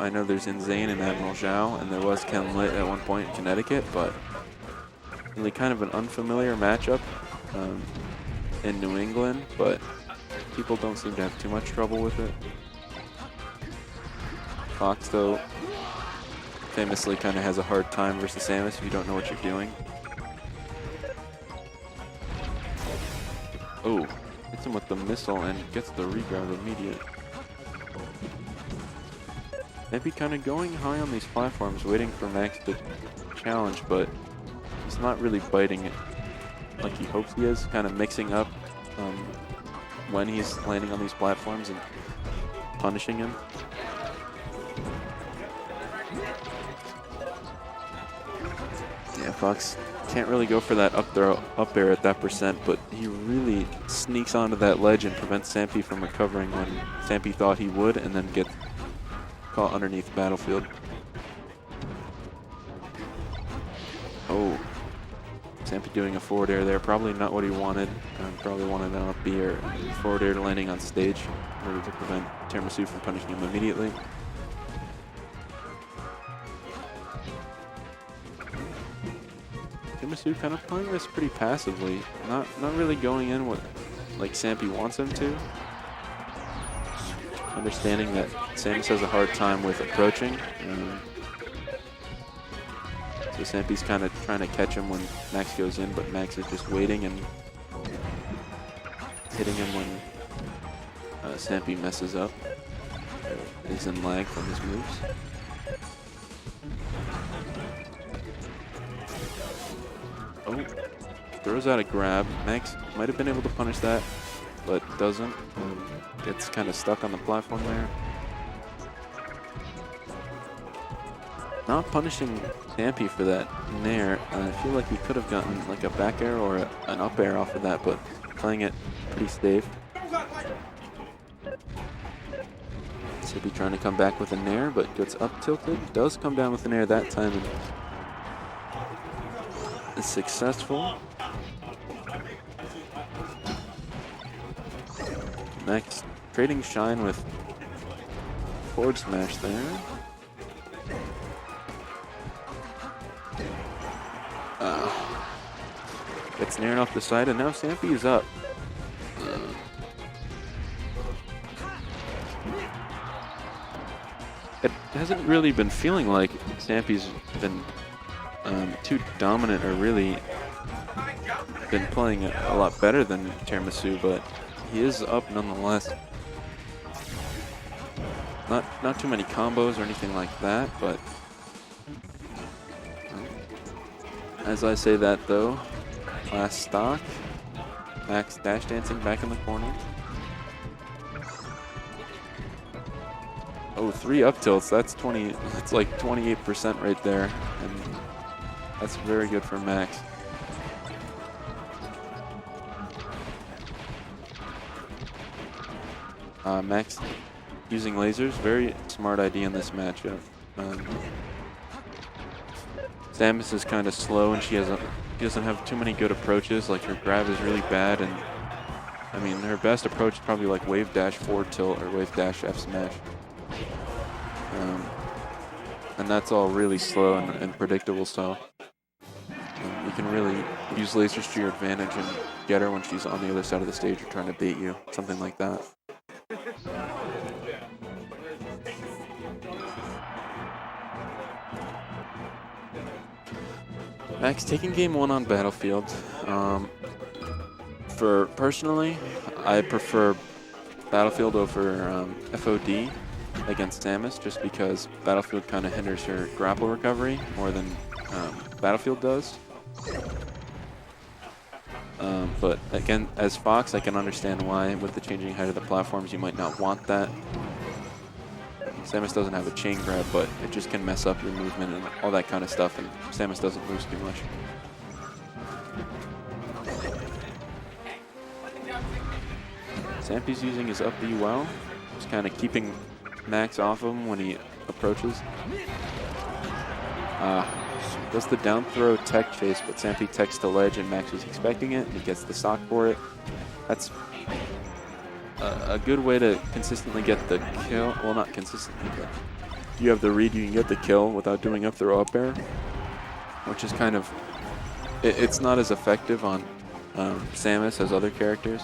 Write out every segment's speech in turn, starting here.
I know there's Insane and Admiral Zhao, and there was Ken Lit at one point in Connecticut, but really kind of an unfamiliar matchup in New England, but people don't seem to have too much trouble with it. Fox, though, famously kind of has a hard time versus Samus if you don't know what you're doing. Oh, hits him with the missile and gets the regrab immediate. Maybe kind of going high on these platforms, waiting for Max to challenge, but he's not really biting it like he hopes he is, kind of mixing up when he's landing on these platforms and punishing him. Yeah, Fox can't really go for that up air at that percent, but he really sneaks onto that ledge and prevents Sampy from recovering when Sampy thought he would, and then gets caught underneath the battlefield. Oh, Sampy doing a forward air there, probably not what he wanted. Probably wanted an up B or forward air landing on stage in order to prevent Tiramisu from punishing him immediately. Tiramisu kind of playing this pretty passively, not really going in what like Sampy wants him to. Understanding that Samus has a hard time with approaching. So Sampy's kind of trying to catch him when Max goes in, but Max is just waiting and hitting him when Sampy messes up. Is in lag from his moves. Oh, throws out a grab. Max might have been able to punish that, but doesn't. Gets kind of stuck on the platform there. Not punishing Sampy for that nair. I feel like he could have gotten like a back air or an up air off of that, but playing it pretty safe. Sampy trying to come back with a nair, but gets up tilted. Does come down with a nair that time and is successful. Max trading shine with forward smash there. Gets nared off the side, and now Sampy is up. It hasn't really been feeling like Sampy's been too dominant or really been playing a lot better than Tiramisu, but he is up nonetheless. Not too many combos or anything like that, but as I say that though, last stock, Max dash dancing back in the corner. Oh, 3 up tilts. That's like 28% right there, and that's very good for Max. Max using lasers, very smart idea in this matchup. Samus is kind of slow, and she doesn't have too many good approaches. Like, her grab is really bad, and I mean, her best approach is probably like wave dash forward tilt or wave dash F smash. And that's all really slow and predictable, so you can really use lasers to your advantage and get her when she's on the other side of the stage or trying to bait you, something like that. Max taking game 1 on Battlefield. Personally, I prefer Battlefield over FOD against Samus, just because Battlefield kind of hinders her grapple recovery more than Battlefield does. But again, as Fox, I can understand why with the changing height of the platforms you might not want that. Samus doesn't have a chain grab, but it just can mess up your movement and all that kind of stuff, and Samus doesn't lose too much. Sampy's using his up B well, just kind of keeping Max off him when he approaches. Does the down throw tech chase, but Sampy techs to ledge and Max was expecting it, and he gets the stock for it. That's a good way to consistently get the kill. Well, not consistently, but you have the read, you can get the kill without doing up throw up air, which is kind of, it's not as effective on Samus as other characters,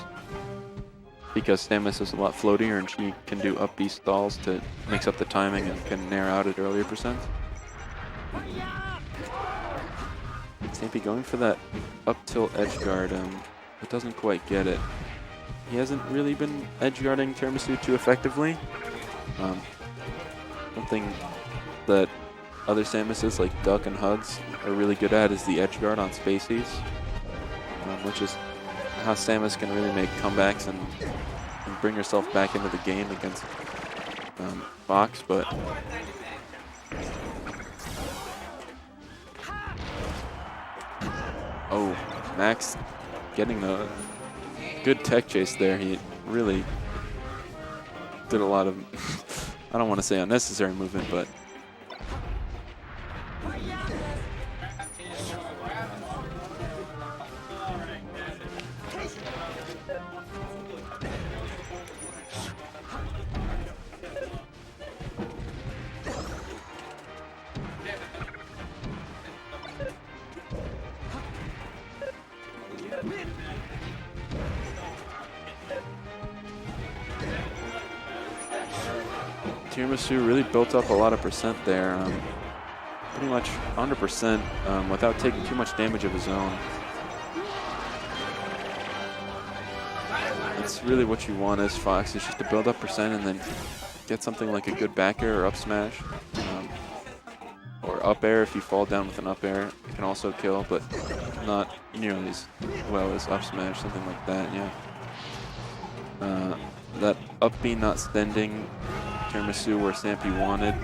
because Samus is a lot floatier and she can do up B stalls to mix up the timing and can nair out at earlier percents. Sampy going for that up tilt edge guard, but doesn't quite get it. He hasn't really been edge guarding Tiramisu too effectively. Something that other Samuses like Duck and Hugs are really good at is the edge guard on spacies, which is how Samus can really make comebacks and bring herself back into the game against Fox. But oh, Max getting the good tech chase there. He really did a lot of, I don't want to say unnecessary movement, but Tiramisu really built up a lot of percent there, pretty much 100% without taking too much damage of his own. That's really what you want as Fox, is just to build up percent and then get something like a good back air or up smash, or up air. If you fall down with an up air, it can also kill, but not nearly as well as up smash, something like that. Yeah. That up B not standing Tiramisu where Sampy wanted.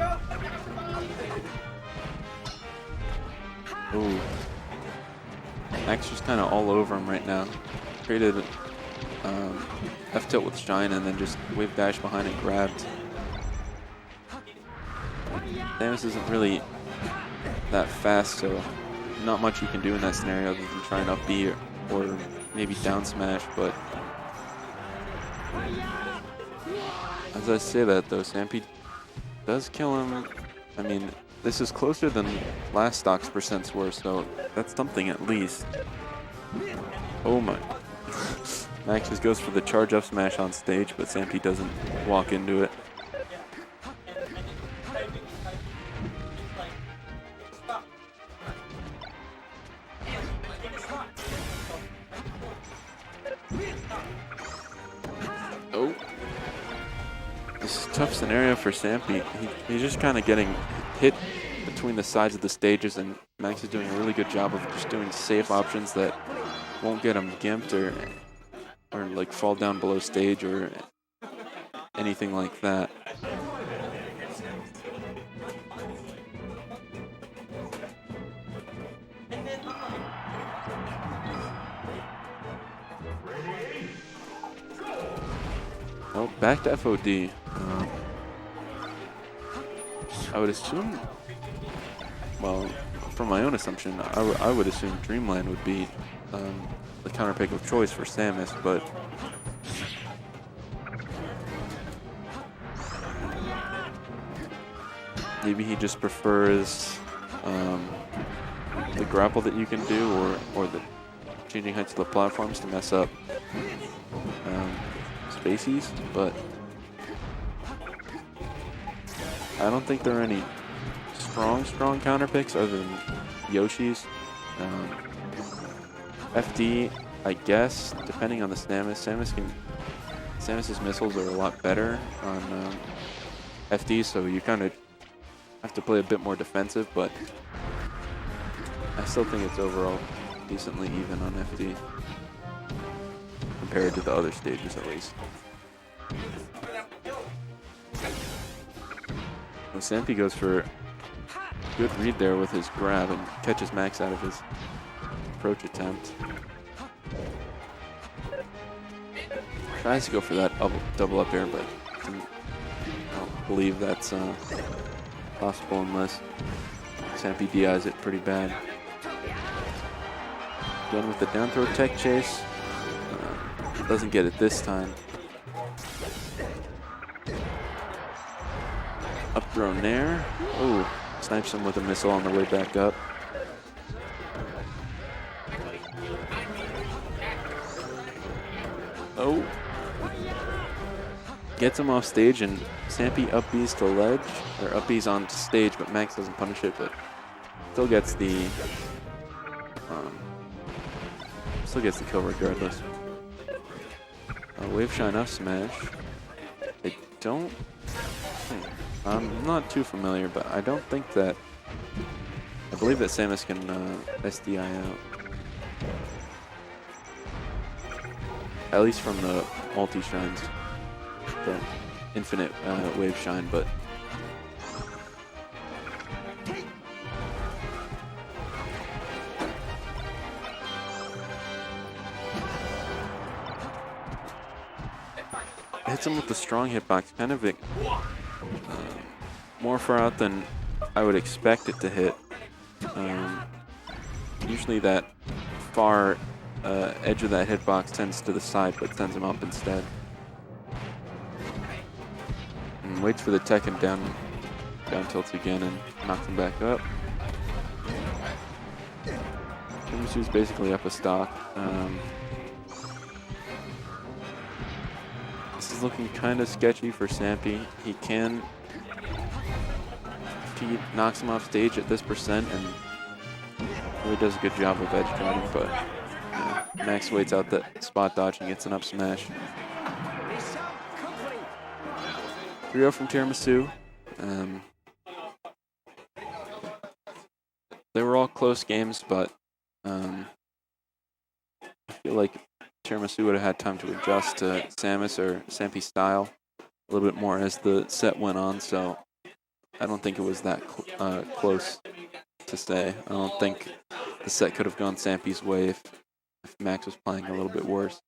Ooh. Max just kind of all over him right now. Created F tilt with Shine and then just wave dash behind and grabbed. Samus isn't really that fast, so not much you can do in that scenario other than try and up B or maybe down smash, but as I say that though, Sampy does kill him. I mean, this is closer than last stock's percents were, so that's something at least. Oh my. Max just goes for the charge up smash on stage, but Sampy doesn't walk into it. Oh. This is a tough scenario for Sampy. He's just kind of getting hit between the sides of the stages, and Max is doing a really good job of just doing safe options that won't get him gimped or like fall down below stage or anything like that. Oh, back to FOD. I would assume, well, from my own assumption, I would assume Dreamland would be the counter pick of choice for Samus, but maybe he just prefers the grapple that you can do, or the changing heights of the platforms to mess up spacies, but I don't think there are any strong counter picks other than Yoshi's. FD, I guess, depending on the Samus. Samus's missiles are a lot better on FD, so you kind of have to play a bit more defensive, but I still think it's overall decently even on FD compared to the other stages, at least. And Sampy goes for a good read there with his grab and catches Max out of his approach attempt. Tries to go for that double up air, but I don't believe that's possible unless Sampy DIs it pretty bad. Again with the down throw tech chase. Doesn't get it this time. Up throw nair. Oh, snipes him with a missile on the way back up. Oh. Gets him off stage, and Sampy up B's to ledge, or up B's on stage, but Max doesn't punish it, but still gets the kill regardless. Wave shine up smash. I don't think, I'm not too familiar, but I don't think that, I believe that Samus can SDI out. At least from the multi-shines, the infinite wave shine, but hits him with the strong hitbox, kind of more far out than I would expect it to hit. Usually that far edge of that hitbox tends to the side, but sends him up instead. And waits for the Tekken down tilt again and knocks him back up. Tiramisu's basically up a stock. This is looking kind of sketchy for Sampy. He knocks him off stage at this percent and really does a good job of edge guarding, but yeah, Max waits out that spot dodge and gets an up smash. 3-0 from Tiramisu. They were all close games, but I feel like Tiramisu would have had time to adjust to Samus or Sampy's style a little bit more as the set went on, so I don't think it was that close to say. I don't think the set could have gone Sampy's way if Max was playing a little bit worse.